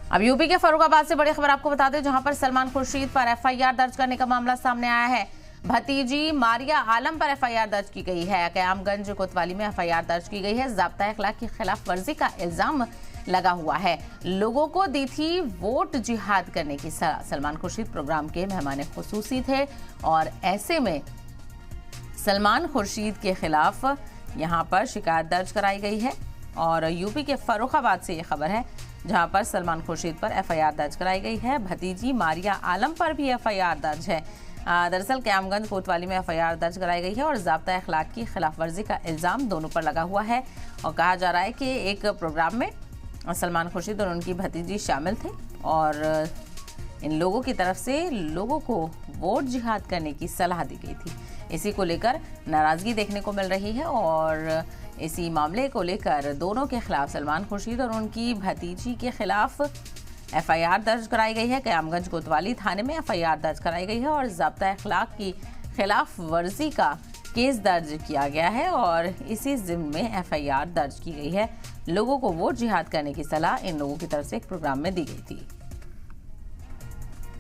अब यूपी के फर्रुखाबाद से बड़ी खबर आपको बता दें, जहां पर सलमान खुर्शीद पर एफआईआर दर्ज करने का मामला सामने आया है। भतीजी मारिया आलम पर एफआईआर दर्ज की गई है। कयामगंज कोतवाली में एफआईआर दर्ज की गई है। ज़ाब्ता अखलाक की खिलाफ वर्जी का इल्जाम लगा हुआ है। लोगों को दी थी वोट जिहाद करने की सलाह। सलमान खुर्शीद प्रोग्राम के मेहमान खुसूसी थे और ऐसे में सलमान खुर्शीद के खिलाफ यहां पर शिकायत दर्ज कराई गई है। और यूपी के फर्रुखाबाद से ये खबर है, जहां पर सलमान खुर्शीद पर एफआईआर दर्ज कराई गई है। भतीजी मारिया आलम पर भी एफआईआर दर्ज है। दरअसल कयामगंज कोतवाली में एफआईआर दर्ज कराई गई है और ज़ाब्ता अखलाक की खिलाफ वर्जी का इल्ज़ाम दोनों पर लगा हुआ है। और कहा जा रहा है कि एक प्रोग्राम में सलमान खुर्शीद और उनकी भतीजी शामिल थे और इन लोगों की तरफ से लोगों को वोट जिहाद करने की सलाह दी गई थी। इसी को लेकर नाराज़गी देखने को मिल रही है और इसी मामले को लेकर दोनों के खिलाफ, सलमान खुर्शीद और उनकी भतीजी के खिलाफ एफआईआर दर्ज कराई गई है। कयामगंज कोतवाली थाने में एफआईआर दर्ज कराई गई है और ज़ाब्ता अखलाक की खिलाफ वर्जी का केस दर्ज किया गया है और इसी ज़िम्न में एफआईआर दर्ज की गई है। लोगों को वोट जिहाद करने की सलाह इन लोगों की तरफ से एक प्रोग्राम में दी गई थी।